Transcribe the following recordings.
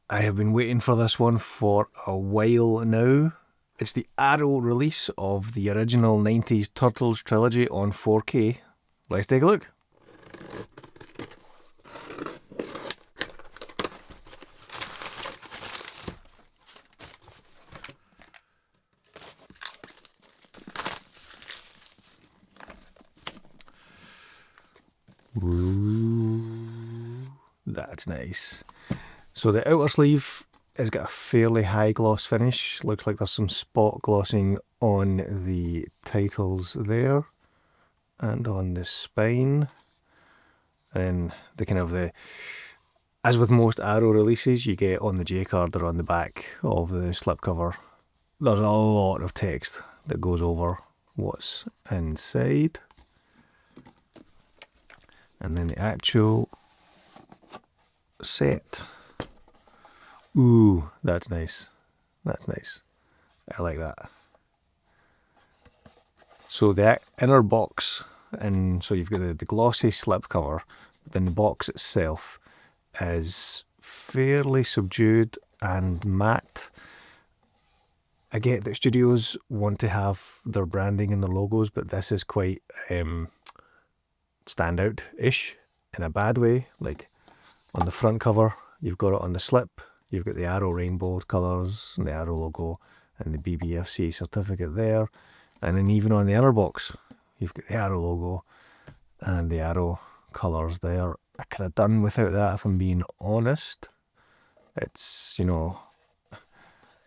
I have been waiting for this one for a while now. It's the Arrow release of the original 90s Turtles trilogy on 4K. Let's take a look. Ooh, that's nice. So the outer sleeve has got a fairly high gloss finish. Looks like there's some spot glossing on the titles there and on the spine. And as with most Arrow releases, you get on the J card or on the back of the slipcover, there's a lot of text that goes over what's inside. And then the actual set. Ooh, that's nice. That's nice. I like that. So the inner box, and so you've got the glossy slipcover, then the box itself is fairly subdued and matte. I get that studios want to have their branding and their logos, but this is quite standout-ish in a bad way. Like on the front cover, you've got it on the slip, you've got the Arrow rainbow colours and the Arrow logo and the BBFC certificate there. And then even on the inner box, you've got the Arrow logo and the Arrow colours there. I could have done without that if I'm being honest. It's, you know,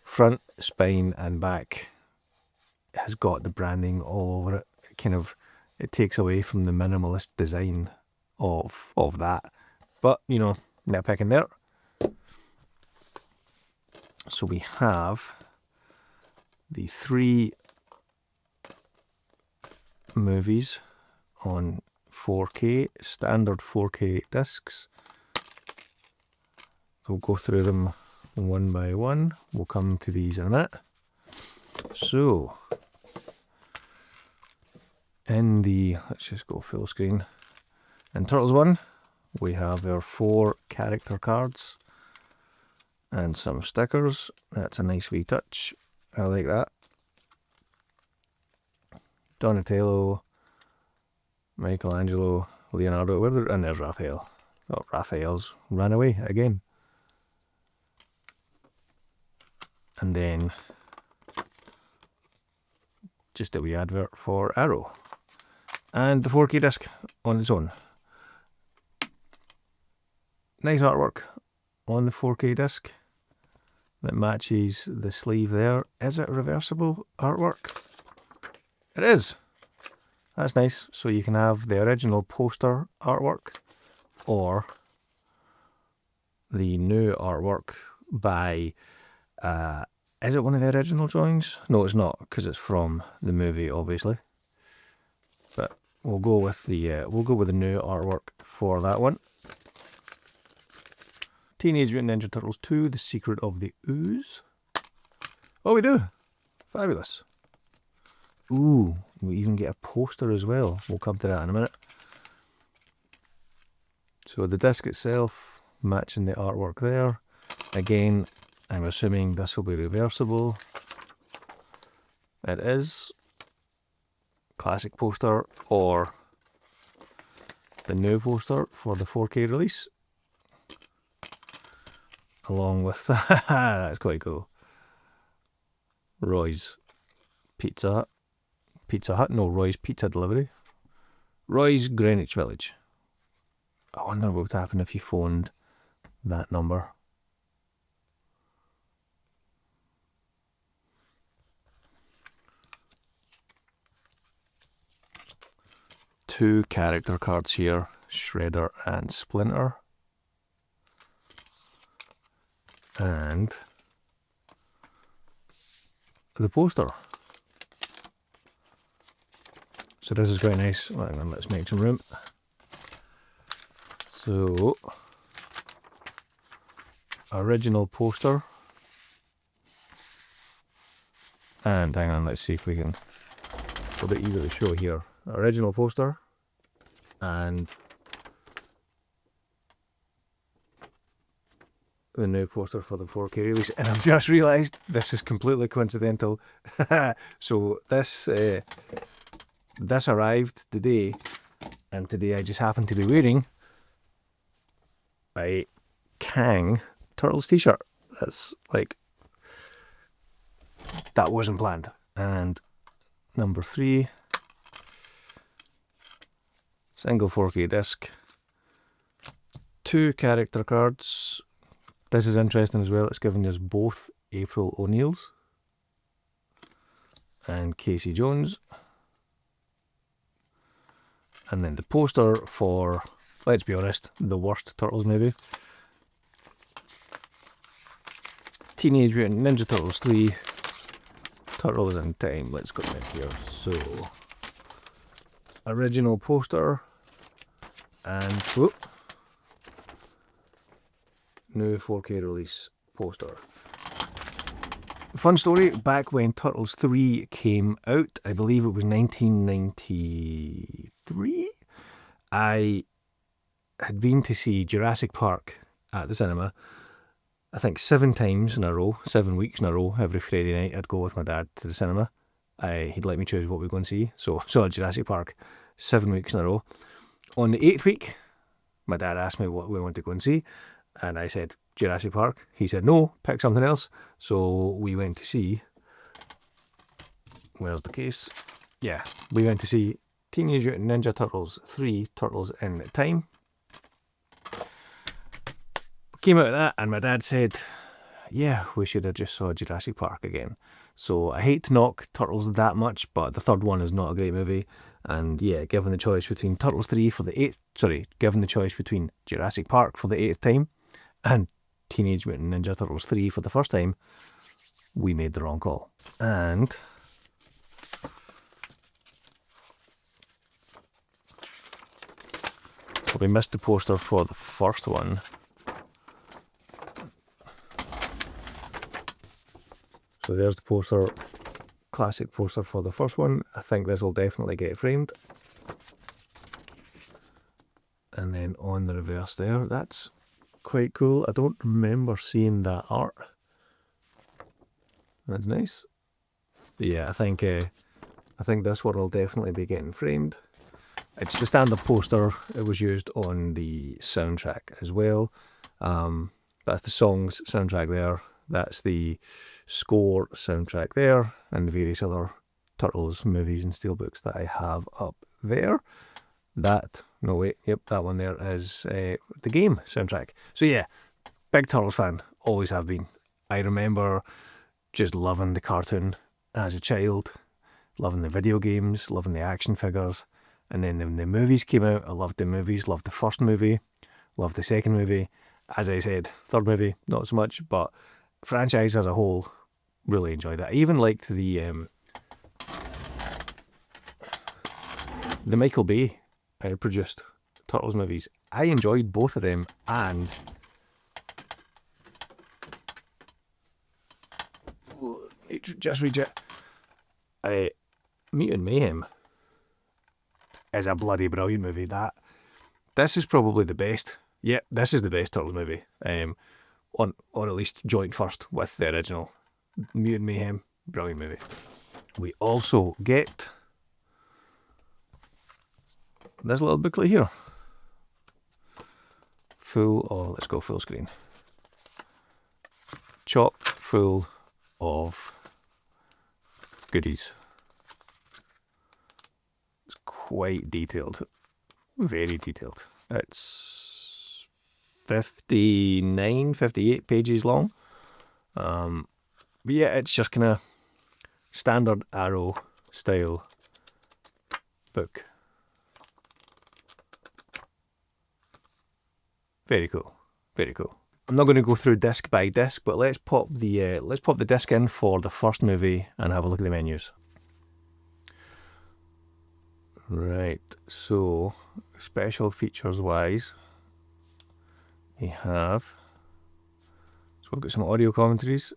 front, spine and back has got the branding all over it. It takes away from the minimalist design of that. But, you know, nitpicking there. So we have the 3 movies on 4K, standard 4K discs. We'll go through them one by one. We'll come to these in a minute. So, let's just go full screen. In Turtles 1, we have our 4 character cards and some stickers. That's a nice wee touch. I like that. Donatello, Michelangelo, Leonardo, and there's Raphael. Oh, Raphael's ran away again. And then just a wee advert for Arrow. And the 4K disc on its own. Nice artwork on the 4K disc that matches the sleeve there. Is it reversible artwork? It is. That's nice. So you can have the original poster artwork or the new artwork by, is it one of the original drawings? No, it's not, because it's from the movie, obviously. But we'll go with the new artwork for that one. Teenage Mutant Ninja Turtles 2: The Secret of the Ooze. Oh, we do. Fabulous. Ooh, we even get a poster as well. We'll come to that in a minute. So the disc itself matching the artwork there. Again, I'm assuming this will be reversible. It is. Classic poster or the new poster for the 4K release. Along with that's quite cool. Roy's Pizza Hut, no, Roy's Pizza Delivery. Roy's Greenwich Village. I wonder what would happen if you phoned that number. Two character cards here, Shredder and Splinter. And the poster. So this is quite nice. Hang on, let's make some room. So, original poster. And hang on, let's see if we can, a bit easier to show here. Original poster and the new poster for the 4K release, and I've just realised this is completely coincidental. So this arrived today, and today I just happen to be wearing a Kang Turtles t-shirt. That's like, that wasn't planned. And number 3, single 4K disc, 2 character cards. This is interesting as well. It's giving us both April O'Neil's and Casey Jones. And then the poster for, let's be honest, the worst Turtles movie. Teenage Mutant Ninja Turtles 3, Turtles in Time. Let's go back here. So, original poster and whoop, new 4K release poster. Fun story, back when Turtles 3 came out, I believe it was 1993, I had been to see Jurassic Park at the cinema, I think 7 times in a row, 7 weeks in a row. Every Friday night I'd go with my dad to the cinema. He'd let me choose what we go and see. So saw Jurassic Park 7 weeks in a row. On the 8th week, my dad asked me what we want to go and see, and I said Jurassic Park. He said no, pick something else. So we went to see, where's the case? Yeah, we went to see Teenage Mutant Ninja Turtles 3, Turtles in Time. Came out of that and my dad said, yeah, we should have just saw Jurassic Park again. So I hate to knock Turtles that much, but the third one is not a great movie. And yeah, given the choice between Turtles 3 for the 8th, given the choice between Jurassic Park for the 8th time and Teenage Mutant Ninja Turtles 3 for the first time, we made the wrong call. And we missed the poster for the first one. So there's the poster, classic poster for the first one. I think this will definitely get framed. And then on the reverse there, that's quite cool. I don't remember seeing that art. That's nice. But yeah, I think this one will definitely be getting framed. It's the standard poster. It was used on the soundtrack as well. That's the songs soundtrack there. That's the score soundtrack there, and the various other Turtles movies and steelbooks that I have up there. That one there is the game soundtrack. So yeah, big Turtles fan, always have been. I remember just loving the cartoon as a child, loving the video games, loving the action figures, and then when the movies came out, I loved the movies, loved the first movie, loved the second movie. As I said, third movie, not so much, but franchise as a whole, really enjoyed that. I even liked the Michael Bay produced Turtles movies. I enjoyed both of them, and just read it. Mutant Mayhem is a bloody brilliant movie. This is probably the best. Yeah, this is the best Turtles movie. Or at least joint first with the original. Mutant Mayhem, brilliant movie. We also get this little booklet here. Let's go full screen. Chock full of goodies. It's quite detailed. Very detailed. It's 59, 58 pages long. But yeah, it's just kind of standard Arrow style book. Very cool, very cool. I'm not going to go through disc by disc, but let's pop the disc in for the first movie and have a look at the menus. Right, so special features wise, we have. So we've got some audio commentaries.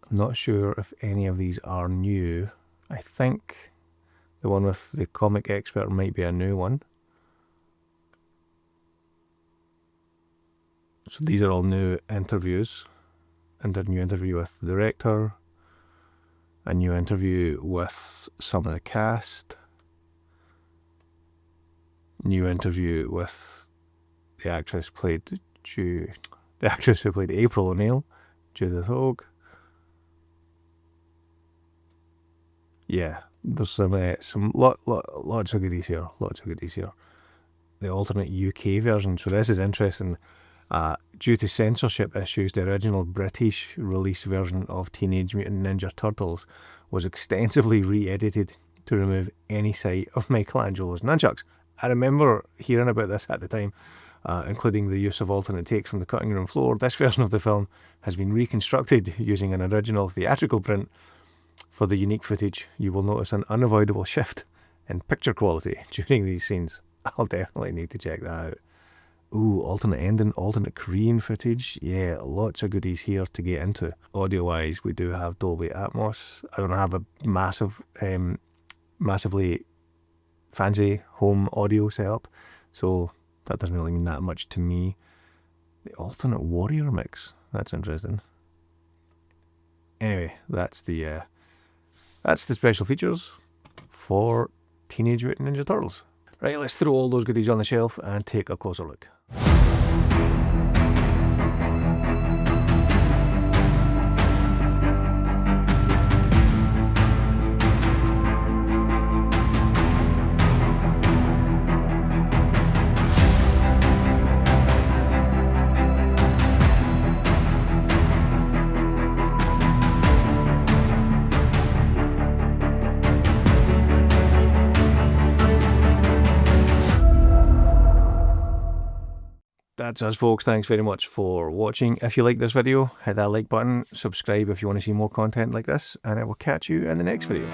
I'm not sure if any of these are new. I think the one with the comic expert might be a new one. So these are all new interviews. And a new interview with the director, a new interview with some of the cast, new interview with the actress who played April O'Neil, Judith Hogue. Yeah, there's some lots of goodies here. The alternate UK version. So this is interesting. Due to censorship issues, the original British release version of Teenage Mutant Ninja Turtles was extensively re-edited to remove any sight of Michelangelo's nunchucks. I remember hearing about this at the time, including the use of alternate takes from the cutting room floor. This version of the film has been reconstructed using an original theatrical print. For the unique footage, you will notice an unavoidable shift in picture quality during these scenes. I'll definitely need to check that out. Ooh, alternate ending, alternate Korean footage. Yeah, lots of goodies here to get into. Audio-wise, we do have Dolby Atmos. I don't have a massively fancy home audio setup, so that doesn't really mean that much to me. The alternate Warrior mix. That's interesting. Anyway, that's the special features for Teenage Mutant Ninja Turtles. Right, let's throw all those goodies on the shelf and take a closer look. That's us, folks. Thanks very much for watching. If you like this video, hit that like button, subscribe if you want to see more content like this, and I will catch you in the next video.